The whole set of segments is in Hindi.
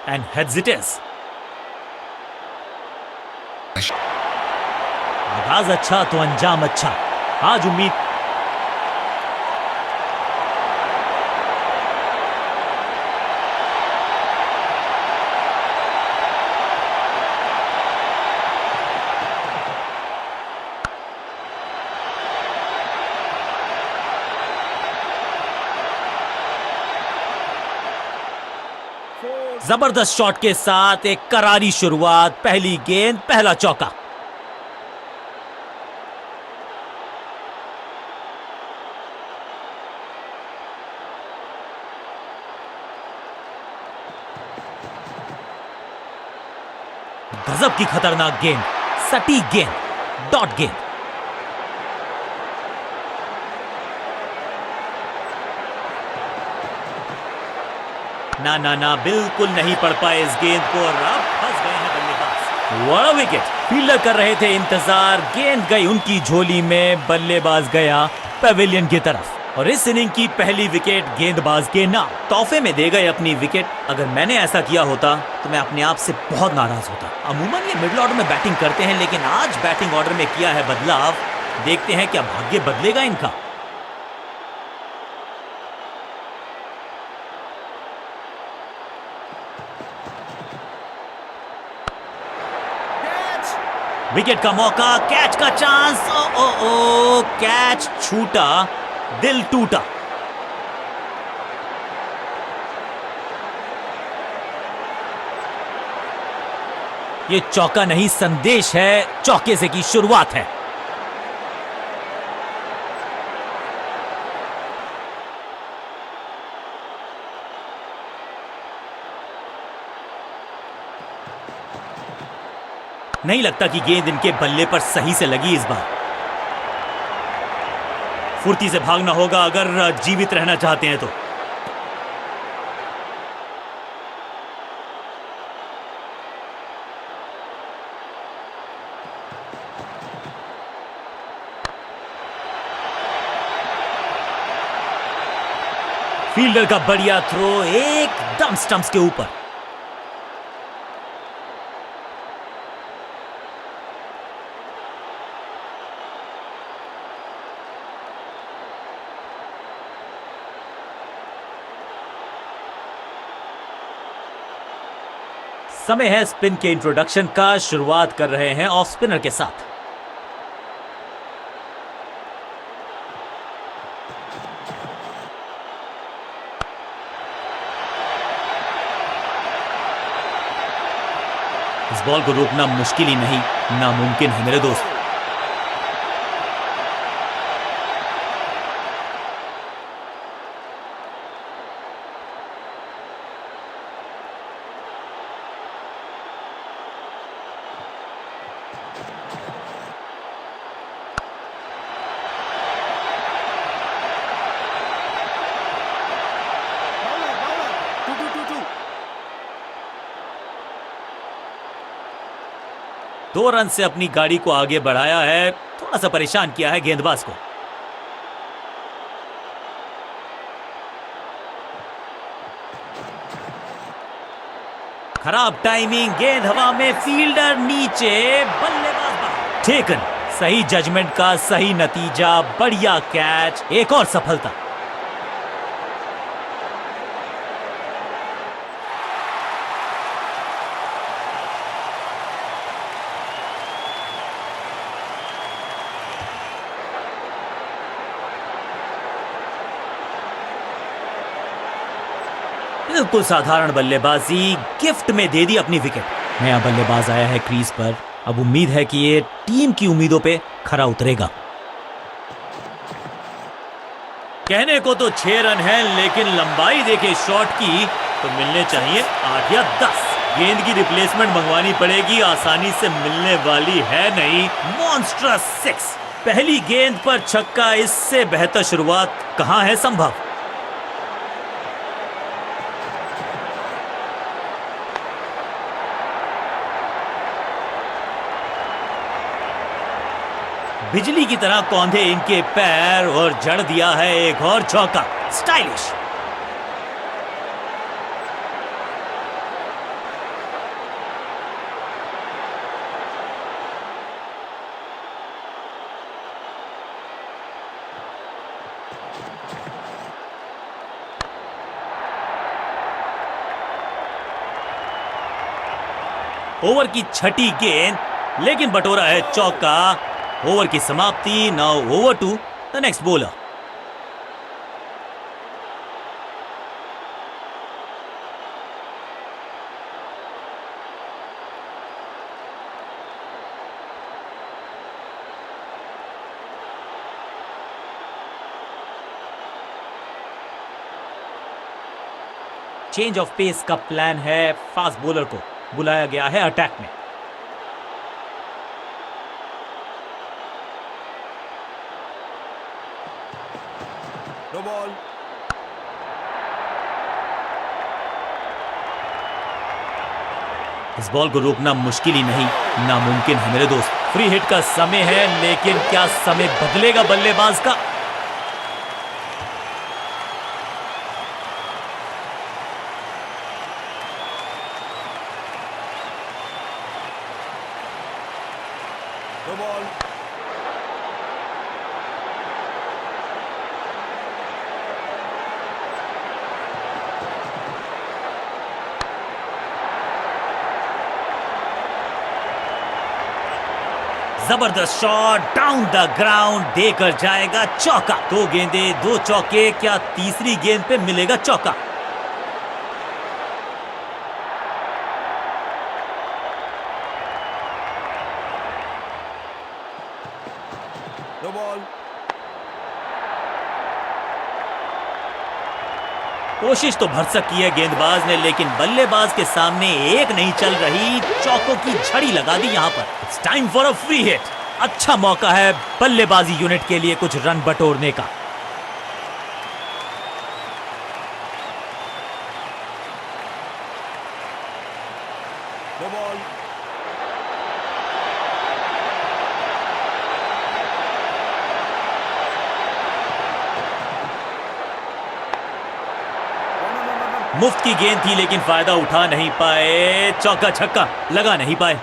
and heads it is. आगाज अच्छा तो अंजाम अच्छा. आज उम्मीद जबरदस्त शॉट के साथ एक करारी शुरुआत. पहली गेंद पहला चौका. गजब की खतरनाक गेंद. सटीक गेंद. डॉट गेंद. ना ना ना, बिल्कुल नहीं पड़ पाए इस गेंद को और अब फंस गए हैं बल्लेबाज. बड़ा विकेट. फील्डर कर रहे थे इंतजार. गेंद गई उनकी झोली में. बल्लेबाज गया पवेलियन की तरफ और इस इनिंग की पहली विकेट गेंदबाज के नाम. तोहफे में दे गए अपनी विकेट. अगर मैंने ऐसा किया होता तो मैं अपने आप से बहुत नाराज होता. अमूमन ये मिडिल ऑर्डर में बैटिंग करते हैं लेकिन आज बैटिंग ऑर्डर में किया है बदलाव. देखते हैं क्या भाग्य बदलेगा इनका. विकेट का मौका. कैच का चांस. ओ ओ ओ, कैच छूटा. दिल टूटा. ये चौका नहीं संदेश है. चौके से की शुरुआत है. नहीं लगता कि गेंद इनके बल्ले पर सही से लगी इस बार. फुर्ती से भागना होगा अगर जीवित रहना चाहते हैं तो. फील्डर का बढ़िया थ्रो एकदम स्टंप्स के ऊपर. समय है स्पिन के इंट्रोडक्शन का. शुरुआत कर रहे हैं ऑफ स्पिनर के साथ. इस बॉल को रोकना मुश्किल ही नहीं, नामुमकिन है मेरे दोस्त. दो रन से अपनी गाड़ी को आगे बढ़ाया है. थोड़ा सा परेशान किया है गेंदबाज को. खराब टाइमिंग. गेंद हवा में. फील्डर नीचे. बल्लेबाज बाहर. टेकन. सही जजमेंट का सही नतीजा. बढ़िया कैच. एक और सफलता. बिल्कुल साधारण बल्लेबाजी. गिफ्ट में दे दी अपनी विकेट. नया बल्लेबाज आया है क्रीज पर. अब उम्मीद है कि ये टीम की उम्मीदों पे खरा उतरेगा. कहने को तो 6 रन है लेकिन लंबाई देखे शॉट की तो मिलने चाहिए 8 या 10. गेंद की रिप्लेसमेंट मंगवानी पड़ेगी. आसानी से मिलने वाली है नहीं. मॉन्स्ट्रस 6. पहली गेंद पर छक्का. इससे बेहतर शुरुआत कहां है संभव. बिजली की तरह कौंधे इनके पैर और जड़ दिया है एक और चौका. स्टाइलिश. ओवर की छठी गेंद, लेकिन बटोरा है चौका। ओवर की समाप्ति। Now over to the next bowler. Change of pace का प्लान है। फास्ट बॉलर को बुलाया गया है अटैक में। No ball. इस बॉल को रोकना मुश्किल ही नहीं, नामुमकिन है मेरे दोस्त। फ्री हिट का समय है, लेकिन क्या समय बदलेगा बल्लेबाज का? No ball. जबरदस्त शॉट डाउन द ग्राउंड, देकर जाएगा चौका। दो गेंदे दो चौके, क्या तीसरी गेंद पे मिलेगा चौका? No ball. कोशिश तो भरसक की है गेंदबाज ने, लेकिन बल्लेबाज के सामने एक नहीं चल रही। चौकों की झड़ी लगा दी यहां पर। It's time for a free hit. अच्छा मौका है बल्लेबाजी यूनिट के लिए कुछ रन बटोरने का। No ball. मुफ्त की गेंद थी, लेकिन फायदा उठा नहीं पाए। चौका छक्का लगा नहीं पाए।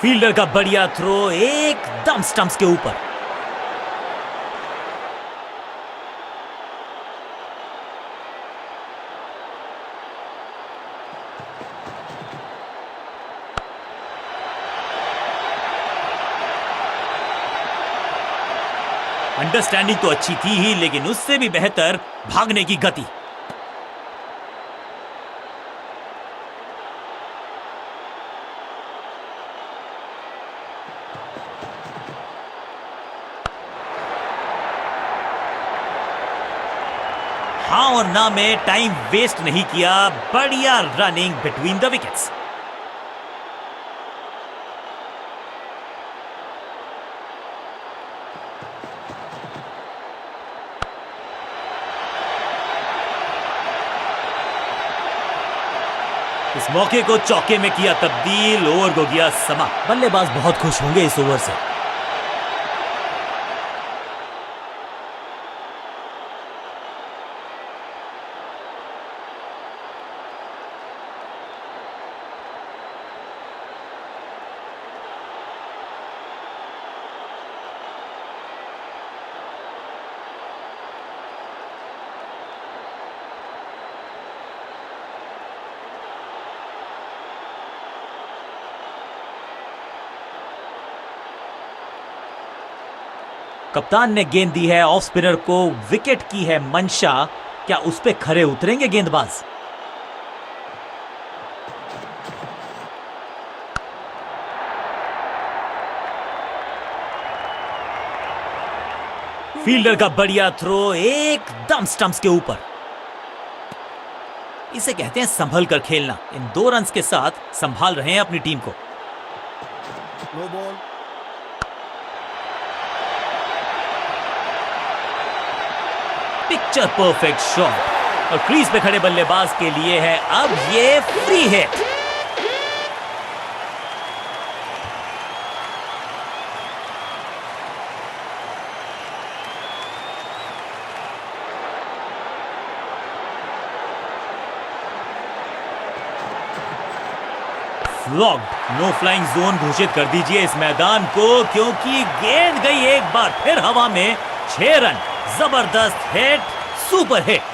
फील्डर का बढ़िया थ्रो एकदम स्टंप्स के ऊपर। अंडरस्टैंडिंग तो अच्छी थी ही, लेकिन उससे भी बेहतर भागने की गति। हाँ और ना में टाइम वेस्ट नहीं किया। बढ़िया रनिंग बिटवीन द विकेट्स। इस मौके को चौके में किया तब्दील। ओवर को गया समाप्त। बल्लेबाज बहुत खुश होंगे इस ओवर से। कप्तान ने गेंद दी है ऑफ स्पिनर को। विकेट की है मंशा। क्या उस पे खरे उतरेंगे गेंदबाज? फील्डर का बढ़िया थ्रो एकदम स्टंप्स के ऊपर। इसे कहते हैं संभल कर खेलना। इन 2 रन्स के साथ संभाल रहे हैं अपनी टीम को। No ball. Picture perfect shot, और क्रीज पे खड़े बल्लेबाज के लिए है अब ये free hit. Flogged. No flying zone घोषित कर दीजिए इस मैदान को, क्योंकि गेंद गई एक बार फिर हवा में। 6 रन, जबरदस्त हिट, सुपर हिट।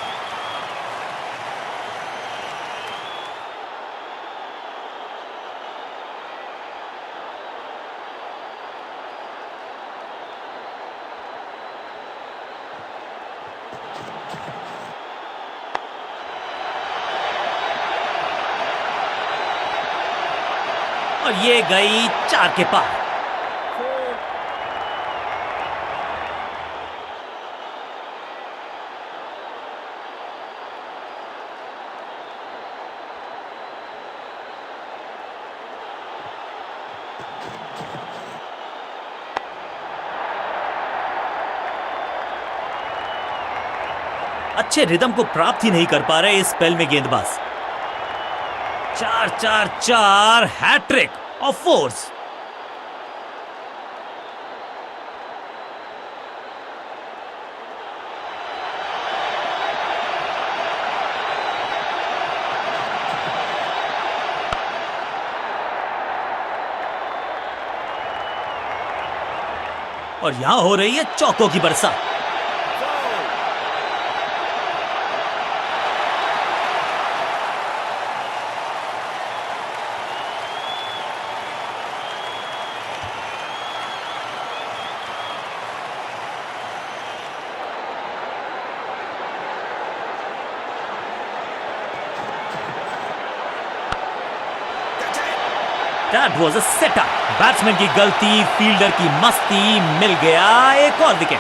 और ये गई 4 के पार। अच्छे रिदम को प्राप्त ही नहीं कर पा रहे इस स्पेल में गेंदबाज। 4-4-4 हैट्रिक ऑफ फोर्स। और यहां हो रही है चौकों की बरसात। That was a setup. Batsman की गलती, फील्डर की मस्ती, मिल गया एक और विकेट।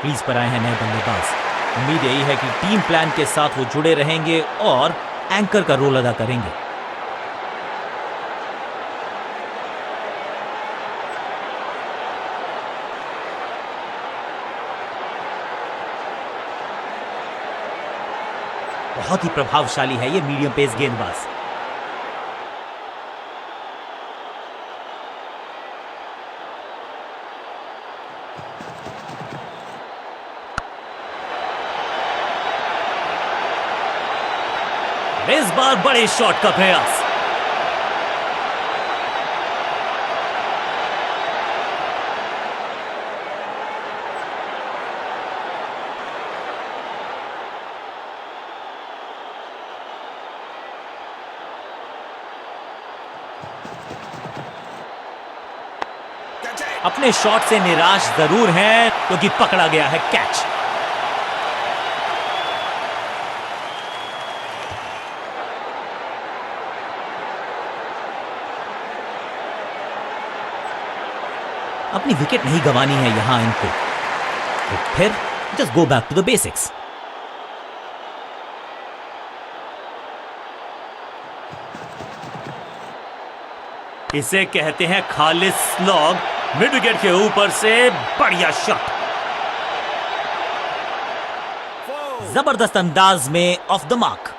क्रीज पर आए हैं नए बल्लेबाज। उम्मीद यही है कि टीम प्लान के साथ वो जुड़े रहेंगे और एंकर का रोल अदा करेंगे। बहुत ही प्रभावशाली है ये मीडियम पेस गेंदबाज। इस बार बड़े शॉट का प्रयास। अपने शॉट से निराश जरूर हैं, क्योंकि पकड़ा गया है कैच। अपनी विकेट नहीं गंवानी है यहां इनको, तो फिर just go back to the basics. इसे कहते हैं खालिस स्लॉग। मिड विकेट के ऊपर से बढ़िया शॉट। जबरदस्त अंदाज में ऑफ द मार्क।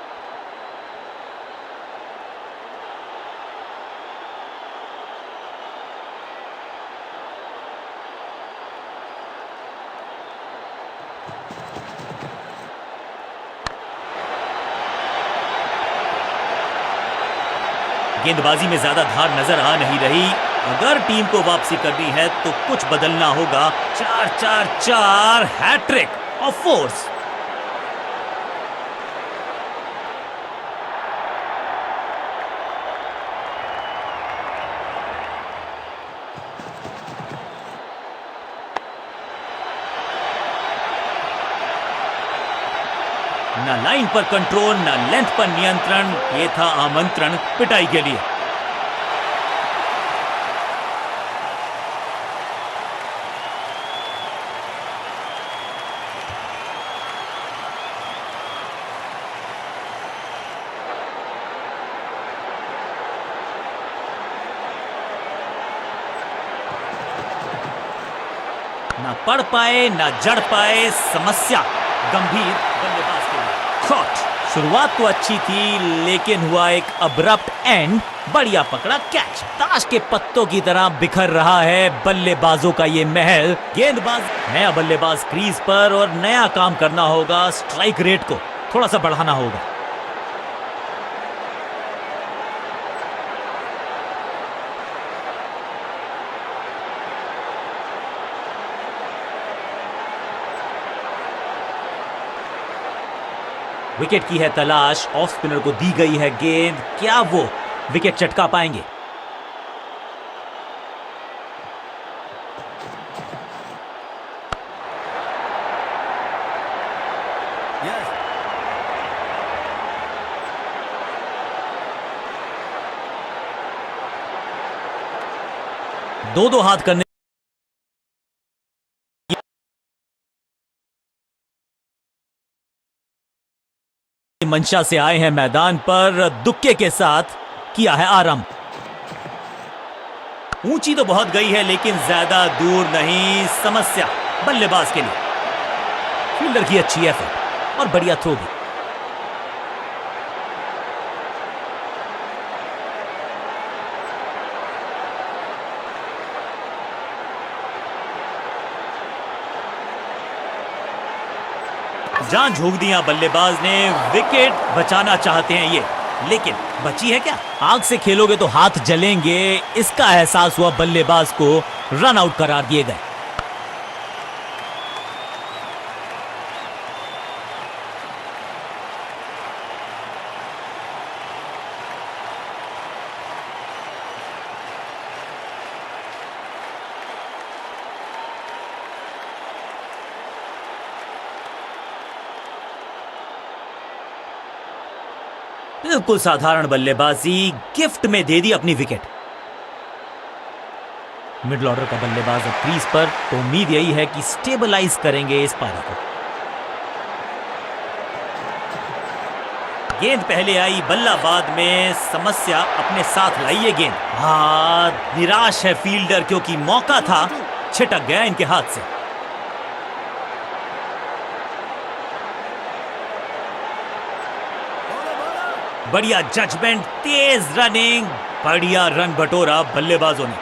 गेंदबाजी में ज्यादा धार नजर आ नहीं रही। अगर टीम को वापसी करनी है तो कुछ बदलना होगा। 4-4-4 हैट्रिक ऑफ फोर्स। ना लाइन पर कंट्रोल, ना लेंथ पर नियंत्रण। ये था आमंत्रण पिटाई के लिए। ना पढ़ पाए, ना जड़ पाए। समस्या गंभीर बल्लेबाज के लिए। शॉट शुरुआत तो अच्छी थी लेकिन हुआ एक अब्रप्ट एंड। बढ़िया पकड़ा कैच। ताश के पत्तों की तरह बिखर रहा है बल्लेबाजों का ये महल। गेंदबाज नया बल्लेबाज क्रीज पर और नया काम करना होगा। स्ट्राइक रेट को थोड़ा सा बढ़ाना होगा। विकेट की है तलाश। ऑफ स्पिनर को दी गई है गेंद। क्या वो विकेट चटका पाएंगे? Yes. दो हाथ करने की मंशा से आए हैं मैदान पर। दुक्के के साथ किया है आरंभ। ऊंची तो बहुत गई है लेकिन ज्यादा दूर नहीं। समस्या बल्लेबाज के लिए। फील्डर की अच्छी एफर्ट और बढ़िया थ्रो भी। जान झोंक दिया बल्लेबाज ने। विकेट बचाना चाहते हैं ये, लेकिन बची है क्या? आग से खेलोगे तो हाथ जलेंगे, इसका एहसास हुआ बल्लेबाज को। रन आउट करार दिए गए। बिल्कुल साधारण बल्लेबाजी, गिफ्ट में दे दी अपनी विकेट। मिडिल ऑर्डर का बल्लेबाज अब क्रीज पर, तो उम्मीद यही है कि स्टेबलाइज करेंगे इस पारी को। गेंद पहले आई, बल्ला बाद में। समस्या अपने साथ लाइए गेंद। हाँ, निराश है फील्डर क्योंकि मौका था, छिटक गया इनके हाथ से। बढ़िया जजमेंट, तेज रनिंग, बढ़िया रन बटोरा बल्लेबाजों ने।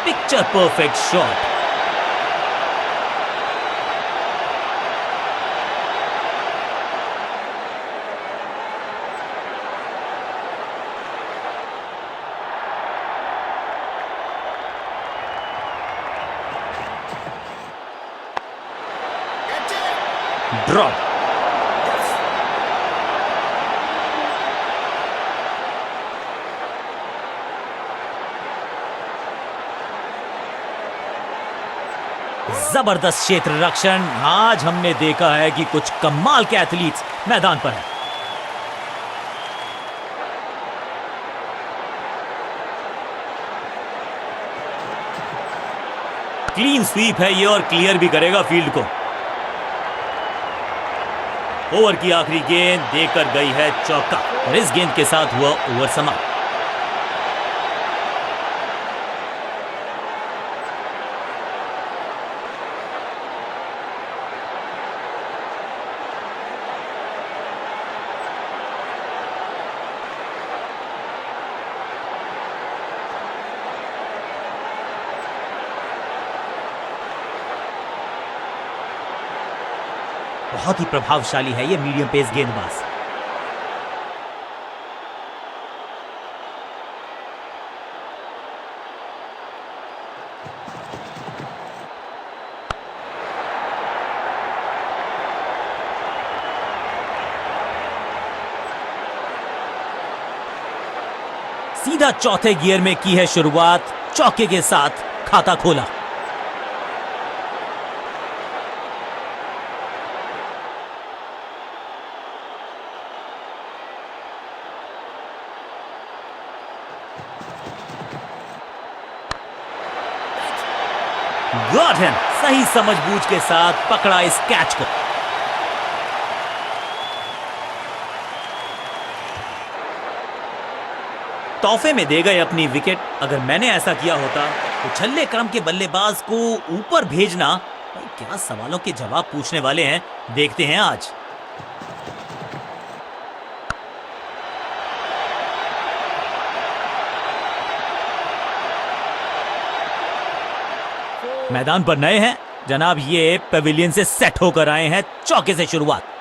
Picture perfect shot. ड्रॉप। जबरदस्त क्षेत्र रक्षण। आज हमने देखा है कि कुछ कमाल के एथलीट्स मैदान पर हैं। क्लीन स्वीप है ये और क्लियर भी करेगा फील्ड को। ओवर की आखिरी गेंद देकर गई है चौका और इस गेंद के साथ हुआ ओवर समाप्त। बहुत ही प्रभावशाली है ये मीडियम पेस गेंदबाज। सीधा चौथे गियर में की है शुरुआत। चौके के साथ खाता खोला। Got him. सही समझबूझ के साथ पकड़ा इस कैच को। तोहफे में दे गए अपनी विकेट। अगर मैंने ऐसा किया होता तो छल्ले क्रम के बल्लेबाज को ऊपर भेजना। भाई क्या सवालों के जवाब पूछने वाले हैं, देखते हैं आज। मैदान पर नए हैं जनाब, ये पेविलियन से सेट होकर आए हैं। चौके से शुरुआत।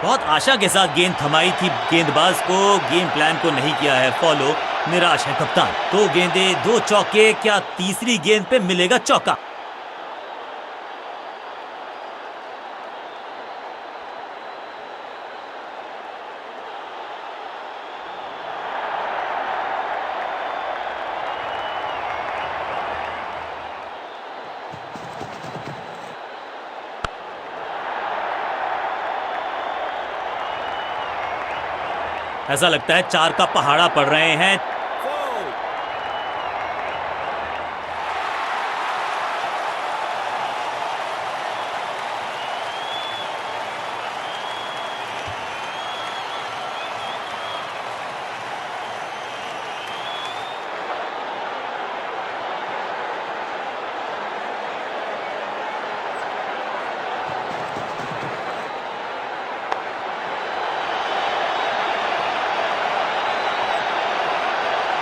बहुत आशा के साथ गेंद थमाई थी गेंदबाज को, गेम प्लान को नहीं किया है फॉलो। निराश है कप्तान। 2 गेंदें 2 चौके, क्या तीसरी गेंद पे मिलेगा चौका? ऐसा लगता है 4 का पहाड़ा पड़ रहे हैं। Four.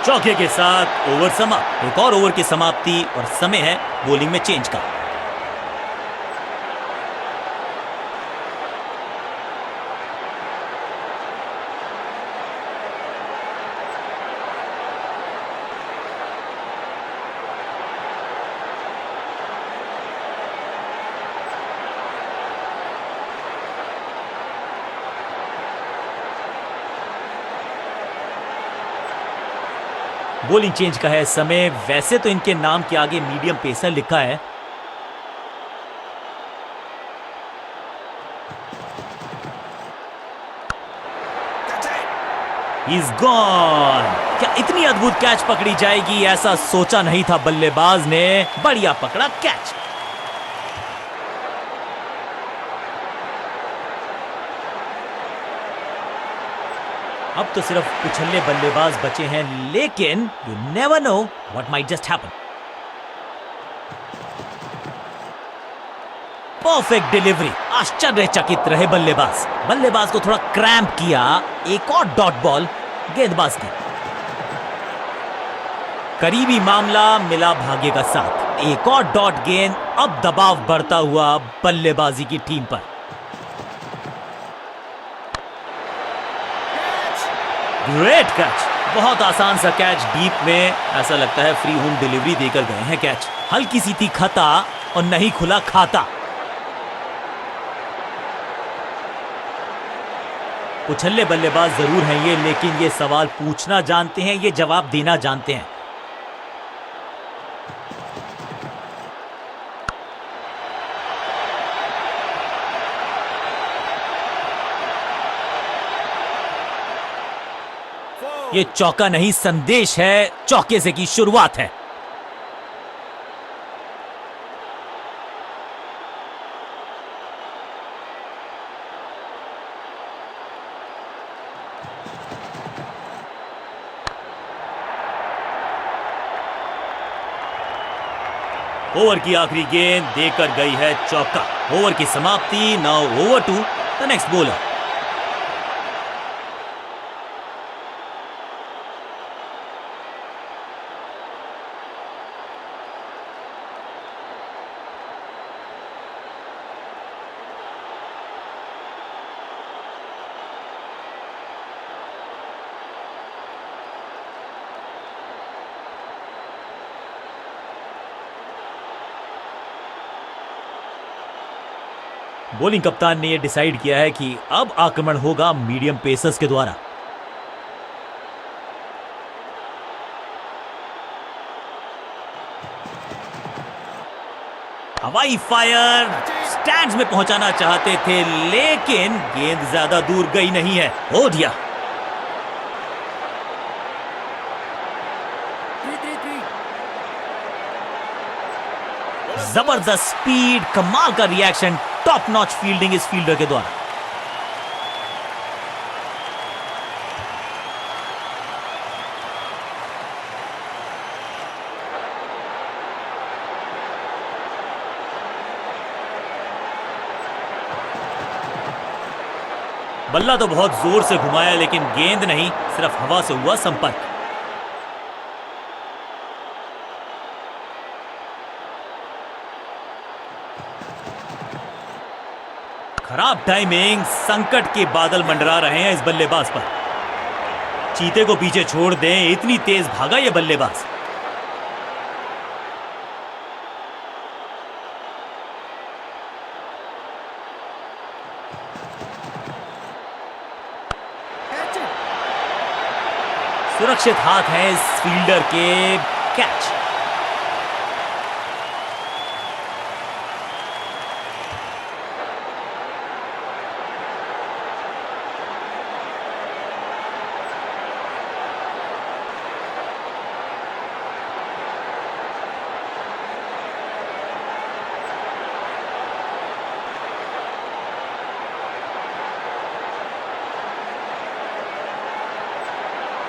चौके के साथ ओवर समाप्त। एक और ओवर की समाप्ति और समय है बॉलिंग में चेंज का। बॉलिंग चेंज का है समय। वैसे तो इनके नाम के आगे मीडियम पेसर लिखा है। That's it. He's gone. क्या इतनी अद्भुत कैच पकड़ी जाएगी, ऐसा सोचा नहीं था बल्लेबाज ने। बढ़िया पकड़ा कैच। अब तो सिर्फ उछल्ले बल्लेबाज बचे हैं, लेकिन you never know what might just happen. Perfect delivery. आश्चर्यचकित रहे बल्लेबाज। बल्लेबाज को थोड़ा क्रैम्प किया। एक और डॉट बॉल गेंदबाज की। करीबी मामला मिला भाग्य का साथ। एक और डॉट गेंद। अब दबाव बढ़ता हुआ बल्लेबाजी की टीम पर। Great catch. बहुत आसान सा कैच डीप में। ऐसा लगता है फ्री होम डिलीवरी देकर गए हैं कैच। हल्की सी थी खता और नहीं खुला खाता। उछल्ले बल्लेबाज जरूर हैं ये, लेकिन ये सवाल पूछना जानते हैं, ये जवाब देना जानते हैं। ये चौका नहीं, संदेश है। चौके से की शुरुआत है। ओवर की आखिरी गेंद देकर गई है चौका। ओवर की समाप्ति। Now over to the next bowler. Bowling कप्तान ने यह डिसाइड किया है कि अब आक्रमण होगा मीडियम पेसर्स के द्वारा। हवाई फायर। स्टैंड्स में पहुंचाना चाहते थे, लेकिन गेंद ज्यादा दूर गई नहीं है। हो दिया। 3-3. जबरदस्त स्पीड, कमाल का रिएक्शन, टॉप नॉच फील्डिंग इस फील्डर के द्वारा। बल्ला तो बहुत जोर से घुमाया लेकिन गेंद नहीं, सिर्फ हवा से हुआ संपर्क। खराब टाइमिंग, संकट के बादल मंडरा रहे हैं इस बल्लेबाज पर। चीते को पीछे छोड़ दें, इतनी तेज भागा ये बल्लेबाज। सुरक्षित हाथ है इस फील्डर के, कैच।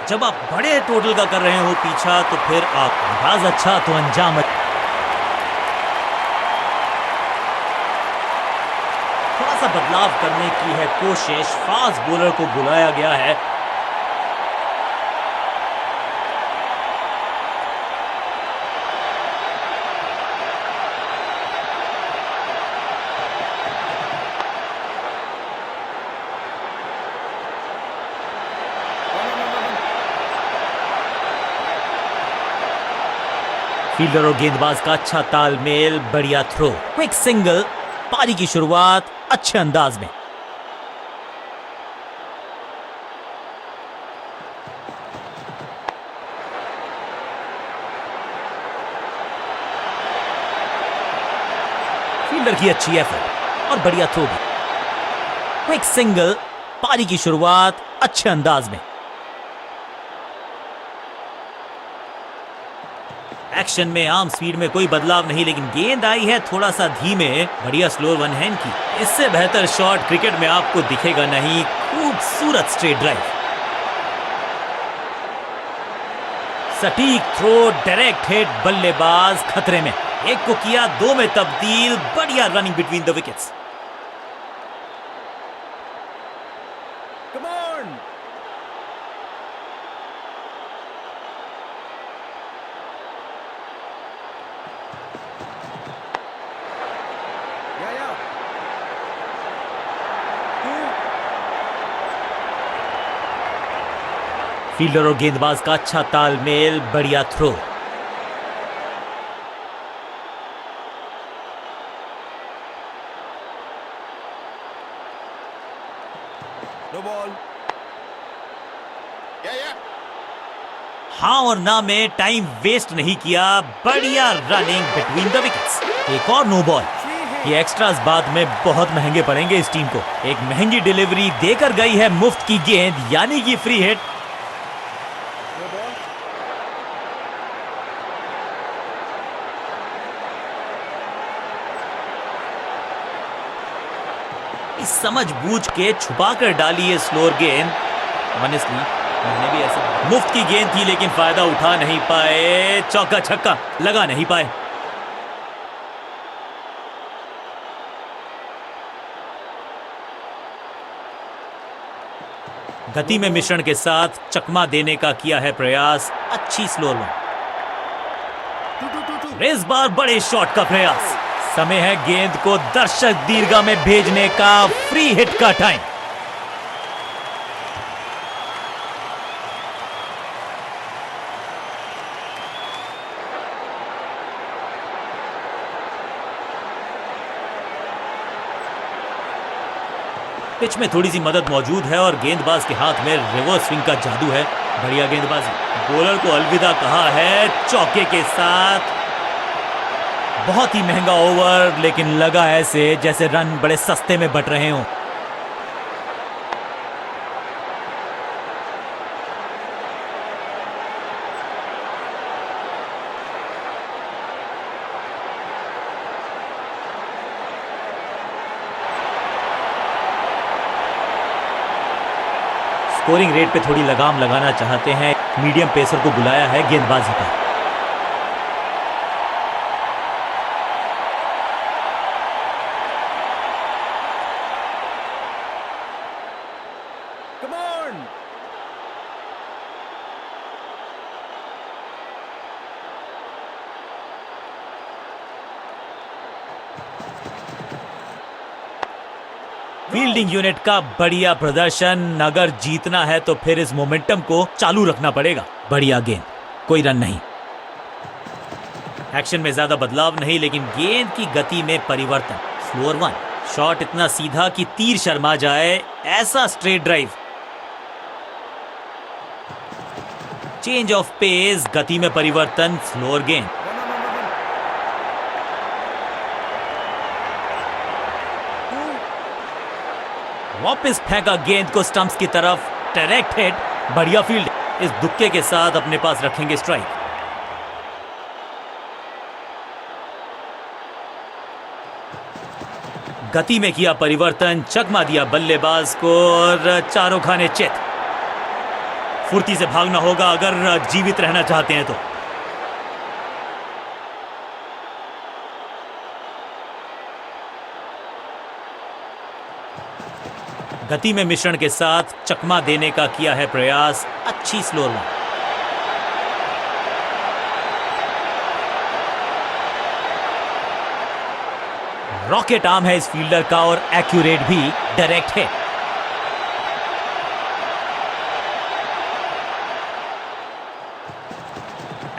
जब आप बड़े टोटल का कर रहे हो पीछा तो फिर आप अंदाज अच्छा तो अंजाम। थोड़ा सा बदलाव करने की है कोशिश, फास्ट बॉलर को बुलाया गया है। फील्डर और गेंदबाज का अच्छा तालमेल, बढ़िया थ्रो, क्विक सिंगल, पारी की शुरुआत अच्छे अंदाज में। फील्डर की अच्छी एफर्ट और बढ़िया थ्रो भी। क्विक सिंगल, पारी की शुरुआत अच्छे अंदाज में। एक्शन में आम स्पीड में कोई बदलाव नहीं, लेकिन गेंद आई है थोड़ा सा धीमे। बढ़िया स्लो वन हैंड की, इससे बेहतर शॉट क्रिकेट में आपको दिखेगा नहीं। खूबसूरत स्ट्रेट ड्राइव, सटीक थ्रो, डायरेक्ट हिट, बल्लेबाज खतरे में। एक को किया दो में तब्दील, बढ़िया running between the wickets. Come on. Yeah. Fielder और गेंदबाज का अच्छा तालमेल, बढ़िया थ्रो। No ball. Yeah. हाँ और ना में टाइम वेस्ट नहीं किया, बढ़िया रनिंग बिटवीन द विकेट्स। एक और नो बॉल। ये एक्स्ट्रास बाद में बहुत महंगे पड़ेंगे इस टीम को। एक महंगी डिलीवरी देकर गई है मुफ्त की गेंद, यानी कि फ्री हिट। No ball. समझबूझ के छुपा कर डाली है स्लोअर गेंद। ऑनेस्टली मैंने भी ऐसा, मुफ्त की गेंद थी लेकिन फायदा उठा नहीं पाए, चौका छक्का लगा नहीं पाए। गति में मिश्रण के साथ चकमा देने का किया है प्रयास, अच्छी स्लोअर वन। 2. इस बार बड़े शॉट का प्रयास। समय है गेंद को दर्शक दीर्घा में भेजने का, फ्री हिट का टाइम। पिच में थोड़ी सी मदद मौजूद है और गेंदबाज के हाथ में रिवर्स स्विंग का जादू है। बढ़िया गेंदबाजी। बॉलर को अलविदा कहा है चौके के साथ। बहुत ही महंगा ओवर, लेकिन लगा ऐसे जैसे रन बड़े सस्ते में बट रहे हों। स्कोरिंग रेट पे थोड़ी लगाम लगाना चाहते हैं, मीडियम पेसर को बुलाया है गेंदबाजी पर। Come on! फील्डिंग यूनिट का बढ़िया प्रदर्शन। अगर जीतना है तो फिर इस मोमेंटम को चालू रखना पड़ेगा। बढ़िया गेंद, कोई रन नहीं। एक्शन में ज्यादा बदलाव नहीं, लेकिन गेंद की गति में परिवर्तन। स्लोअर वन, शॉट इतना सीधा कि तीर शर्मा जाए, ऐसा straight drive. Change of pace, गति में परिवर्तन, स्लोअर गेंद। वापस फेंका गेंद को स्टंप्स की तरफ, डायरेक्ट हिट, बढ़िया फील्ड। इस दुक्के के साथ अपने पास रखेंगे स्ट्राइक। गति में किया परिवर्तन, चकमा दिया बल्लेबाज को और चारों खाने चित। फुर्ती से भागना होगा अगर जीवित रहना चाहते हैं तो। गति में मिश्रण के साथ चकमा देने का किया है प्रयास। अच्छी स्लोअर वन। रॉकेट आर्म है इस फील्डर का और एक्यूरेट भी, डायरेक्ट है।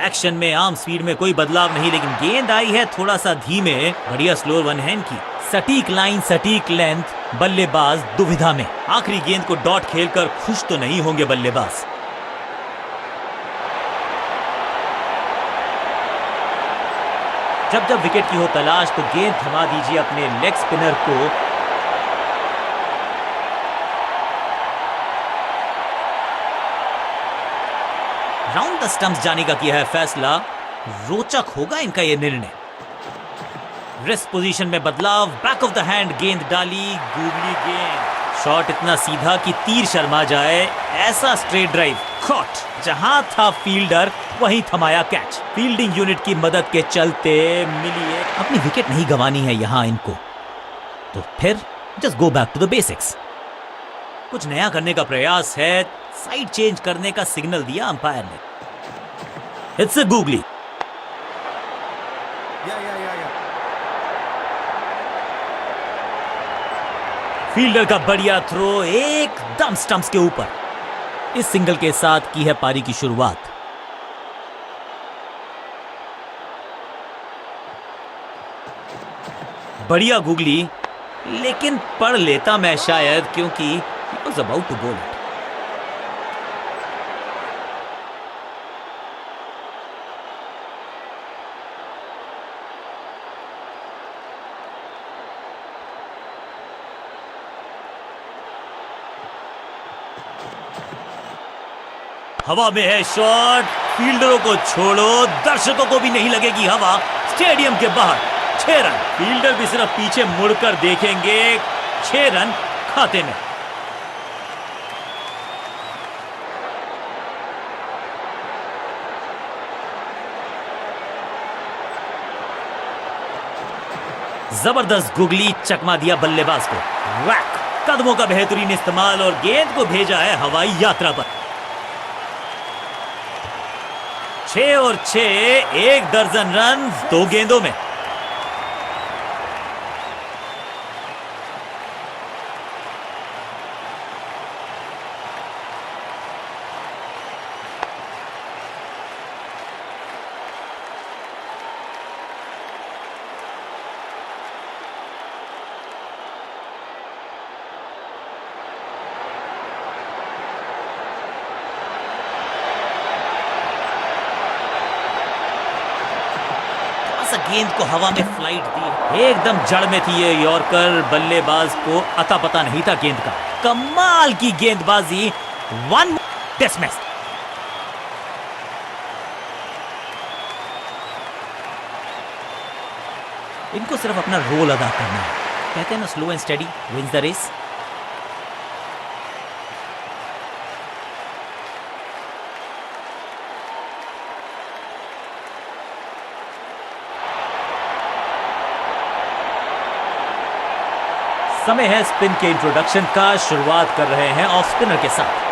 एक्शन में आर्म स्पीड में कोई बदलाव नहीं, लेकिन गेंद आई है थोड़ा सा धीमे। बढ़िया स्लोअर वन हैंड की, सटीक लाइन, सटीक लेंथ। बल्लेबाज दुविधा में। आखिरी गेंद को डॉट खेलकर खुश तो नहीं होंगे बल्लेबाज। जब जब विकेट की हो तलाश तो गेंद थमा दीजिए अपने लेग स्पिनर को। राउंड द स्टंप्स जाने का किया है फैसला। रोचक होगा इनका यह निर्णय। रेस्ट पोजीशन में बदलाव, बैक ऑफ द हैंड गेंद डाली, गूगली गेंद। शॉट इतना सीधा कि तीर शर्मा जाए, ऐसा स्ट्रेट ड्राइव। कॉट, जहां था फील्डर वहीं थमाया कैच। फील्डिंग यूनिट की मदद के चलते मिली है। अपनी विकेट नहीं गंवानी है यहां इनको, तो फिर just go back to the basics. कुछ नया करने का प्रयास है, साइड चेंज करने का सिग्नल दिया अंपायर ने। It's a googly. फील्डर का बढ़िया थ्रो, एकदम स्टंप्स के ऊपर। इस सिंगल के साथ की है पारी की शुरुआत। बढ़िया गूगली, लेकिन पढ़ लेता मैं शायद, क्योंकि he was about to bowl it. हवा में है शॉट, फील्डरों को छोड़ो, दर्शकों को भी नहीं लगेगी हवा। स्टेडियम के बाहर 6 रन। फील्डर भी सिर्फ पीछे मुड़कर देखेंगे। 6 रन खाते में। जबरदस्त गुगली, चकमा दिया बल्लेबाज को। वैक, कदमों का बेहतरीन इस्तेमाल और गेंद को भेजा है हवाई यात्रा पर। 6 और 6, 1 दर्जन रन 2 गेंदों में। गेंद को हवा में फ्लाइट दी, एकदम जड़ में थी ये यॉर्कर। बल्लेबाज को अता पता नहीं था गेंद का। कमाल की गेंदबाजी। 1 डिसमिस। इनको सिर्फ अपना रोल अदा करना है। कहते हैं ना, slow and steady wins the race. समय है स्पिन के इंट्रोडक्शन का। शुरुआत कर रहे हैं ऑफ स्पिनर के साथ।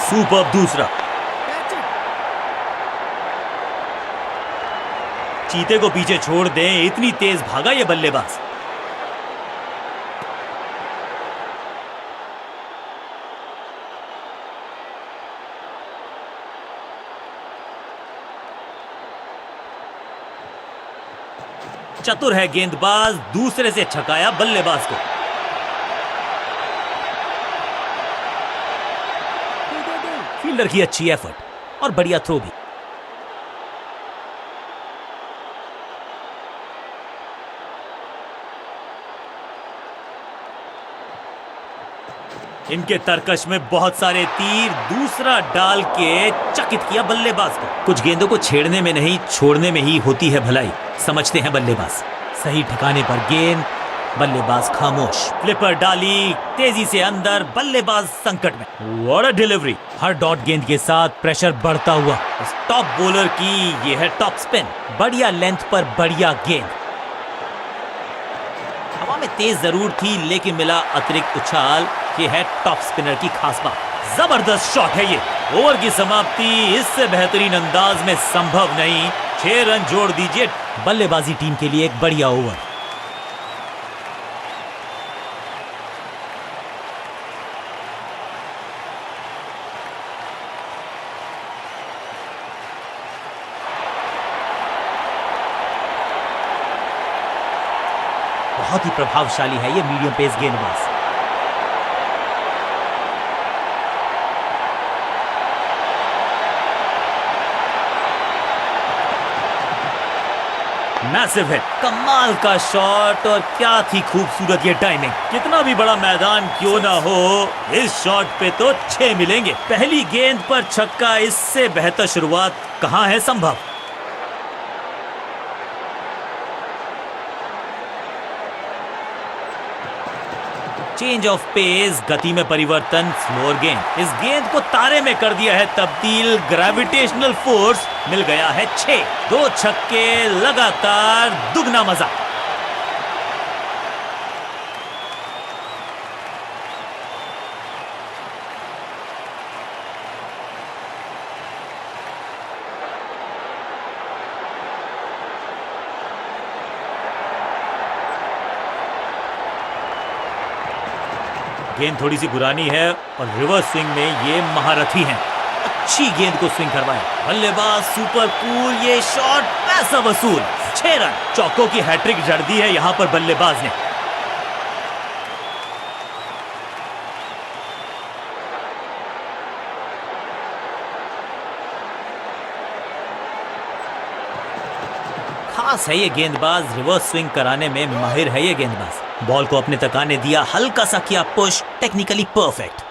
सुपर दूसरा। चीते को पीछे छोड़ दें, इतनी तेज भागा ये बल्लेबाज। चतुर है गेंदबाज, दूसरे से छकाया बल्लेबाज को। फील्डर की अच्छी एफर्ट और बढ़िया थ्रो भी। इनके तरकश में बहुत सारे तीर, दूसरा डाल के चकित किया बल्लेबाज को। कुछ गेंदों को छेड़ने में नहीं, छोड़ने में ही होती है भलाई, समझते हैं बल्लेबाज। सही ठिकाने पर गेंद, बल्लेबाज खामोश। फ्लिपर डाली, तेजी से अंदर, बल्लेबाज संकट में। What a delivery. Her dot गेंद के साथ प्रेशर बढ़ता हुआ। इस टॉप बॉलर की ये है टॉप स्पिन। बढ़िया लेंथ पर बढ़िया गेंद। हवा में तेज जरूर थी, लेकिन मिला अतिरिक्त उछाल। ये है टॉप स्पिनर की खास बात। जबरदस्त शॉट है ये। ओवर की समाप्ति इससे बेहतरीन अंदाज में संभव नहीं। 6 रन जोड़ दीजिए। बल्लेबाजी टीम के लिए एक बढ़िया ओवर। बहुत ही प्रभावशाली है ये मीडियम पेस गेंदबाज। मैसिव हिट, कमाल का शॉट, और क्या थी खूबसूरत ये टाइमिंग। कितना भी बड़ा मैदान क्यों ना हो, इस शॉट पे तो 6 मिलेंगे। पहली गेंद पर छक्का, इससे बेहतर शुरुआत कहां है संभव। चेंज ऑफ पेस, गति में परिवर्तन, स्लोअर गेंद। इस गेंद को तारे में कर दिया है तब्दील। ग्रेविटेशनल फोर्स मिल गया है 6। 2 छक्के लगातार, दुगना मजा। गेंद थोड़ी सी पुरानी है और रिवर्स स्विंग में ये महारथी हैं। अच्छी गेंद को स्विंग करवाया बल्लेबाज। सुपर कूल ये शॉट, पैसा वसूल। 6 रन। चौकों की हैट्रिक जड़ दी है यहां पर बल्लेबाज ने। खास है ये गेंदबाज, रिवर्स स्विंग कराने में माहिर है ये गेंदबाज। बॉल को अपने तक आने दिया, हल्का सा किया पुश, टेक्निकली परफेक्ट।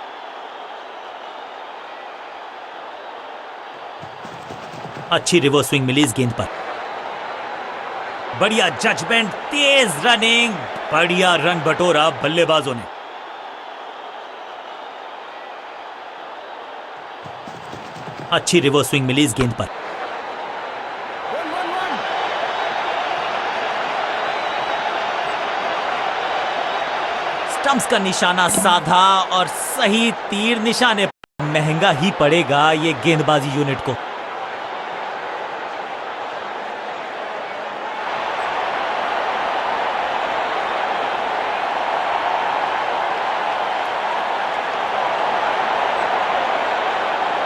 अच्छी रिवर्स स्विंग मिली इस गेंद पर। बढ़िया जजमेंट, तेज रनिंग, बढ़िया रन बटोरा बल्लेबाजों ने। अच्छी रिवर्स स्विंग मिली इस गेंद पर। स्टंप्स का निशाना साधा और सही तीर निशाने पर। महंगा ही पड़ेगा ये गेंदबाजी यूनिट को।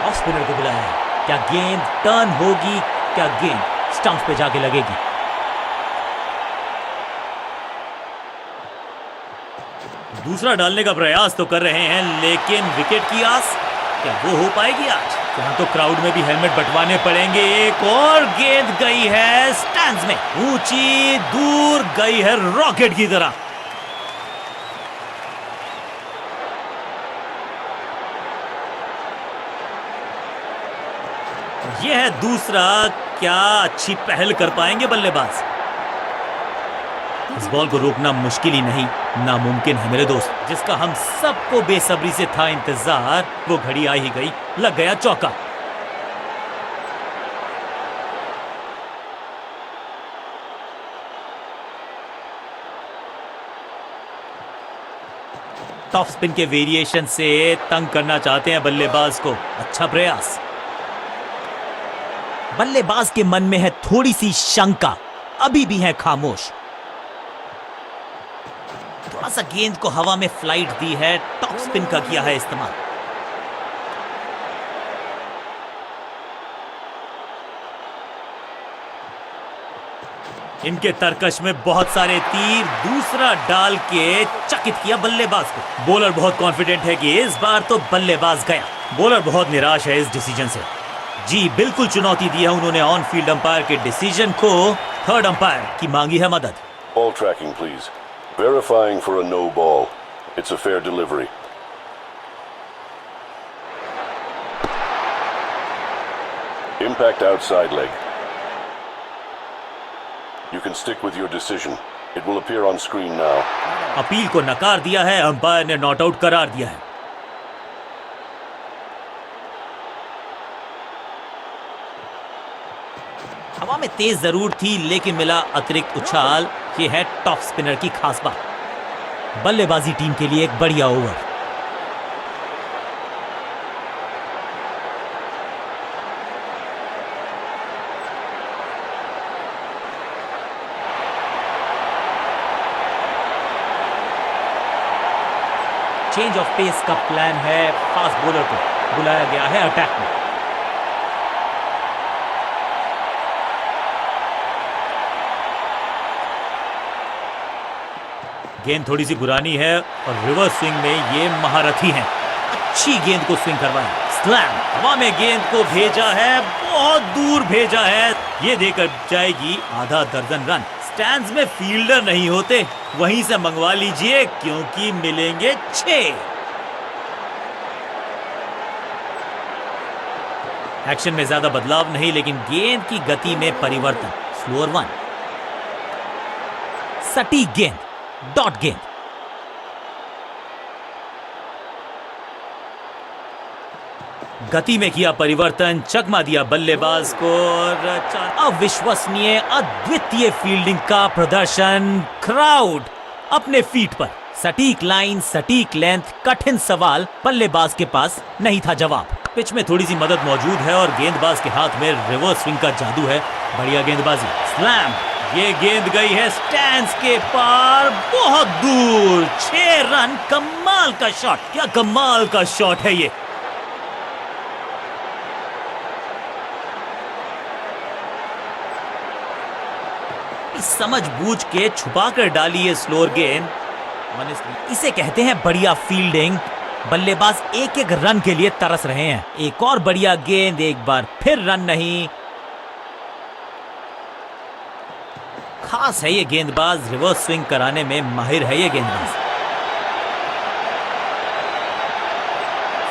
ऑफ स्पिनर को बुलाया है। क्या गेंद टर्न होगी? क्या गेंद स्टंप्स पे जाके लगेगी? दूसरा डालने का प्रयास तो कर रहे हैं, लेकिन विकेट की आस क्या वो हो पाएगी आज? यहाँ तो क्राउड में भी हेलमेट बंटवाने पड़ेंगे। एक और गेंद गई है स्टैंड्स में, ऊंची, दूर गई है रॉकेट की तरह। यह है दूसरा। क्या अच्छी पहल कर पाएंगे बल्लेबाज। इस बॉल को रोकना मुश्किल ही नहीं, नामुमकिन है मेरे दोस्त। जिसका हम सबको बेसब्री से था इंतजार, वो घड़ी आ ही गई। लग गया चौका। टॉप स्पिन के वेरिएशन से तंग करना चाहते हैं बल्लेबाज को। अच्छा प्रयास। बल्लेबाज के मन में है थोड़ी सी शंका, अभी भी है खामोश। थोड़ा सा गेंद को हवा में फ्लाइट दी है, टॉप स्पिन का किया है इस्तेमाल। इनके तरकश में बहुत सारे तीर, दूसरा डाल के चकित किया बल्लेबाज को। बॉलर बहुत कॉन्फिडेंट है कि इस बार तो बल्लेबाज गया। बॉलर बहुत निराश है इस डिसीजन से। जी बिल्कुल चुनौती दी है उन्होंने ऑन फील्ड अंपायर के डिसीजन को। थर्ड अंपायर की मांगी है मदद। Ball tracking, please. Verifying for a no ball. It's a fair delivery. Impact outside leg. You can stick with your decision. It will appear on screen now. Appeal को नकार दिया है, अंपायर ने नॉट आउट करार दिया है। हवा में तेज जरूर थी लेकिन मिला अतिरिक्त उछाल। ये है टॉप स्पिनर की खास बात। बल्लेबाजी टीम के लिए एक बढ़िया ओवर। चेंज ऑफ पेस का प्लान है। फास्ट बॉलर को बुलाया गया है अटैक में। गेंद थोड़ी सी पुरानी है और रिवर्स स्विंग में ये महारथी हैं। अच्छी गेंद को स्विंग करवाया। स्लैम। हवा में गेंद को भेजा है, बहुत दूर भेजा है। ये देकर जाएगी आधा दर्जन रन। स्टैंड्स में फील्डर नहीं होते, वहीं से मंगवा लीजिए क्योंकि मिलेंगे 6। एक्शन में ज्यादा बदलाव नहीं लेकिन गेंद की गति में परिवर्तन। Slower one. सटीक गेंद, डॉट गेंद। गति में किया परिवर्तन, चकमा दिया बल्लेबाज को। अविश्वसनीय, अद्वितीय फील्डिंग का प्रदर्शन। क्राउड अपने फीट पर। सटीक लाइन, सटीक लेंथ, कठिन सवाल, बल्लेबाज के पास नहीं था जवाब। पिच में थोड़ी सी मदद मौजूद है और गेंदबाज के हाथ में रिवर्स स्विंग का जादू है। बढ़िया गेंदबाजी। स्लैम। ये गेंद गई है स्टैंड्स के पार, बहुत दूर। 6 रन। कमाल का शॉट, क्या कमाल का शॉट है ये। समझ बूझ के छुपा कर डाली है स्लोअर गेंद। इसे कहते हैं बढ़िया फील्डिंग। बल्लेबाज एक एक रन के लिए तरस रहे हैं। एक और बढ़िया गेंद, एक बार फिर रन नहीं। खास है ये गेंदबाज, रिवर्स स्विंग कराने में माहिर है ये गेंदबाज।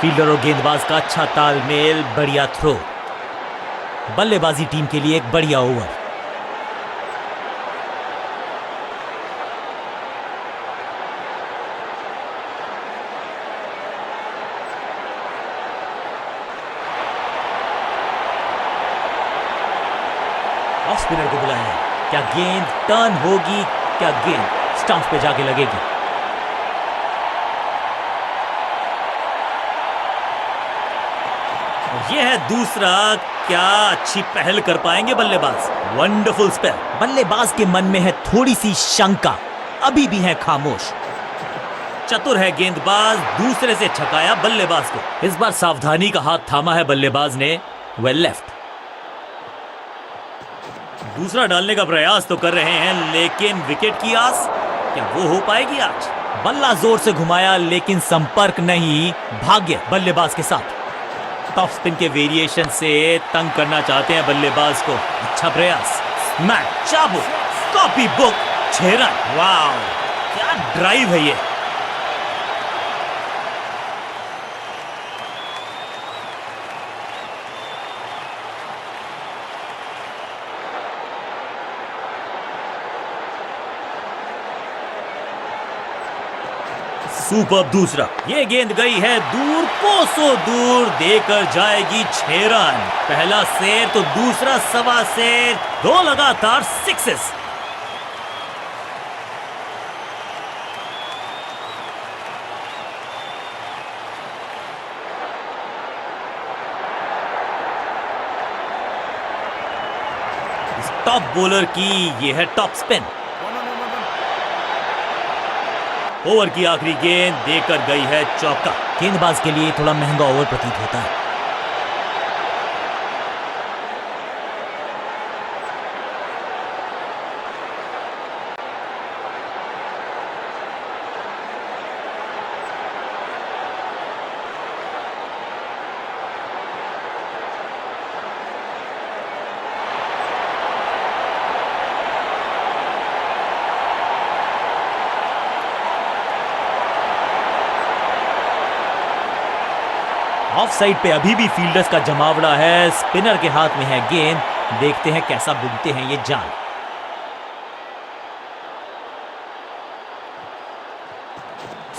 फील्डर और गेंदबाज का अच्छा तालमेल, बढ़िया थ्रो। बल्लेबाजी टीम के लिए एक बढ़िया ओवर। ऑफ स्पिनर को बुलाया है। क्या गेंद टर्न होगी? क्या गेंद स्टंप पे जाके लगेगी? यह है दूसरा। क्या अच्छी पहल कर पाएंगे बल्लेबाज। Wonderful spell. बल्लेबाज के मन में है थोड़ी सी शंका, अभी भी है खामोश। चतुर है गेंदबाज, दूसरे से छकाया बल्लेबाज को। इस बार सावधानी का हाथ थामा है बल्लेबाज ने। Well left. दूसरा डालने का प्रयास तो कर रहे हैं लेकिन विकेट की आस, क्या वो हो पाएगी आज? बल्ला जोर से घुमाया लेकिन संपर्क नहीं। भाग्य बल्लेबाज के साथ। टॉप स्पिन के वेरिएशन से तंग करना चाहते हैं बल्लेबाज को। अच्छा प्रयास। स्मैक, चाबू, कॉपी बुक, 6 रन। वाह, क्या ड्राइव है ये। सुपर दूसरा। ये गेंद गई है दूर, कोसों दूर, देकर जाएगी 6 रन। पहला शेर तो दूसरा सवा शेर, 2 लगातार सिक्सेस। टॉप बॉलर की ये है टॉप स्पिन। 1 on 1. ओवर की आखिरी गेंद देकर गई है चौका। गेंदबाज के लिए थोड़ा महंगा ओवर प्रतीत होता है। ऑफ साइड पे अभी भी फील्डर्स का जमावड़ा है। स्पिनर के हाथ में है गेंद। देखते हैं कैसा बुनते हैं ये जाल।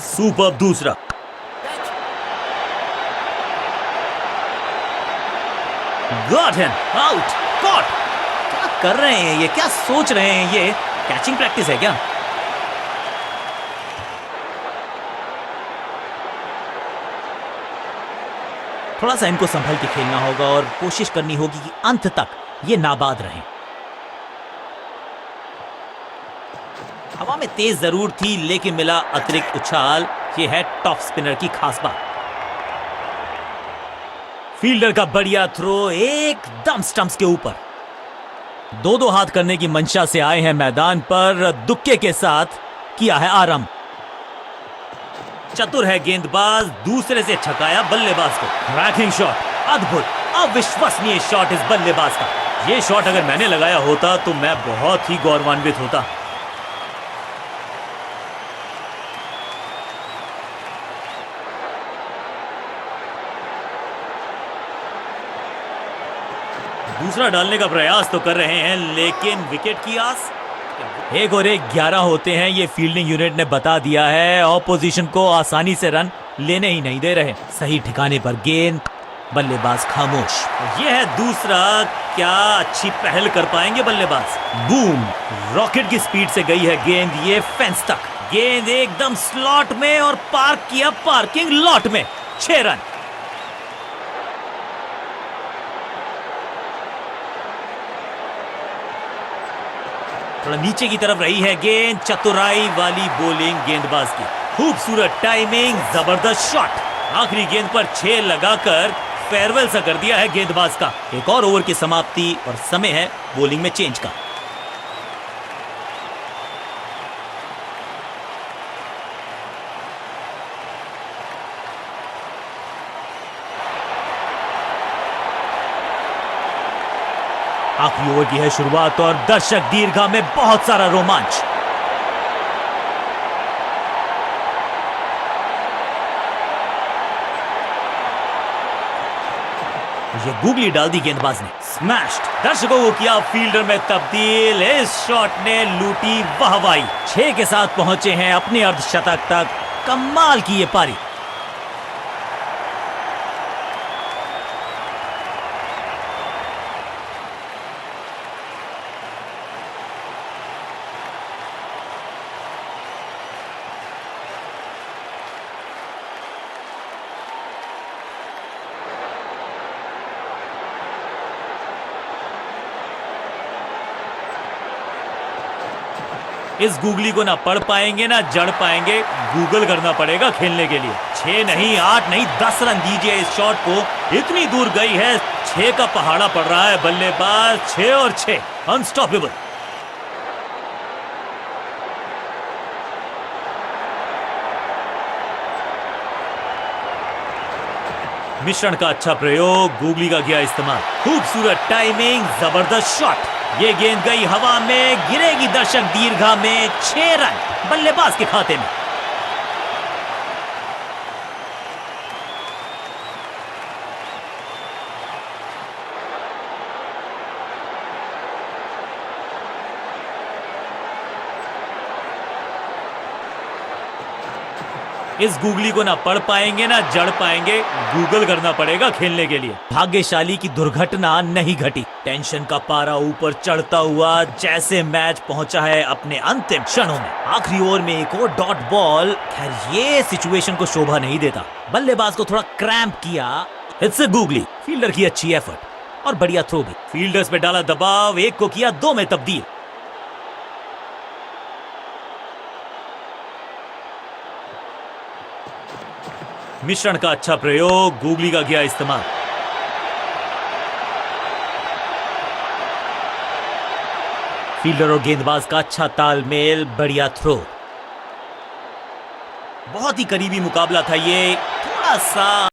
सुपर दूसरा। Got him out. कॉट। क्या कर रहे हैं ये, क्या सोच रहे हैं ये? कैचिंग प्रैक्टिस है क्या? थोड़ा सा इनको संभल के खेलना होगा और कोशिश करनी होगी कि अंत तक ये नाबाद रहें। हवा में तेज जरूर थी लेकिन मिला अतिरिक्त उछाल। ये है टॉप स्पिनर की खास बात। फील्डर का बढ़िया थ्रो एकदम स्टंप्स के ऊपर। दो हाथ करने की मंशा से आए हैं मैदान पर। दुक्के के साथ किया है आरंभ। चतुर है गेंदबाज। दूसरे से छकाया बल्लेबाज को। Ranking shot. अद्भुत अविश्वसनीय शॉट इस बल्लेबाज का। यह शॉट अगर मैंने लगाया होता तो मैं बहुत ही गौरवान्वित होता। दूसरा डालने का प्रयास तो कर रहे हैं लेकिन विकेट की आस। 1 और 1 11 होते हैं। ये फील्डिंग यूनिट ने बता दिया है। ऑपोजिशन को आसानी से रन लेने ही नहीं दे रहे। सही ठिकाने पर गेंद। बल्लेबाज खामोश। ये है दूसरा। क्या अच्छी पहल कर पाएंगे बल्लेबाज। बूम। रॉकेट की स्पीड से गई है गेंद ये फेंस तक। गेंद एकदम स्लॉट में और पार्क किया पार्किंग लॉट में। 6 रन। थोड़ा नीचे की तरफ रही है गेंद। चतुराई वाली बॉलिंग गेंदबाज की। खूबसूरत टाइमिंग। जबरदस्त शॉट। आखिरी गेंद पर 6 लगाकर फेयरवेल सा कर दिया है गेंदबाज का। एक और ओवर की समाप्ति और समय है बॉलिंग में चेंज का। आखिरी ओवर की है शुरुआत और दर्शक दीर्घा में बहुत सारा रोमांच। ये गूगली डाल दी गेंदबाज ने। स्मैश्ड। दर्शकों को किया फील्डर में तब्दील। इस शॉट ने लूटी वाहवाही। 6 के साथ पहुंचे हैं अपने अर्धशतक तक। कमाल की ये पारी। इस गूगली को ना पढ़ पाएंगे ना जड़ पाएंगे। गूगल करना पड़ेगा खेलने के लिए। 6 नहीं 8 नहीं 10 रन दीजिए इस शॉट को। इतनी दूर गई है। 6 का पहाड़ा पड़ रहा है बल्लेबाज। 6 और 6 अनस्टॉपेबल। मिश्रण का अच्छा प्रयोग। गूगली का किया इस्तेमाल। खूबसूरत टाइमिंग। जबरदस्त शॉट। ये गेंद गई हवा में। गिरेगी दर्शक दीर्घा में। 6 रन बल्लेबाज के खाते में। इस गूगली को ना पढ़ पाएंगे ना जड़ पाएंगे। गूगल करना पड़ेगा खेलने के लिए। भाग्यशाली की दुर्घटना नहीं घटी। टेंशन का पारा ऊपर चढ़ता हुआ जैसे मैच पहुंचा है अपने अंतिम क्षणों में। आखिरी ओवर में एक और डॉट बॉल। खैर ये सिचुएशन को शोभा नहीं देता। बल्लेबाज को थोड़ा क्रैम्प किया। It's a googly. फील्डर की अच्छी एफर्ट। और बढ़िया थ्रो भी। फील्डर्स पे डाला दबाव, एक को किया 2 में तब्दील। मिश्रण का अच्छा प्रयोग, गूगली का किया इस्तेमाल। फील्डर और गेंदबाज का अच्छा तालमेल, बढ़िया थ्रो। बहुत ही करीबी मुकाबला था ये, थोड़ा सा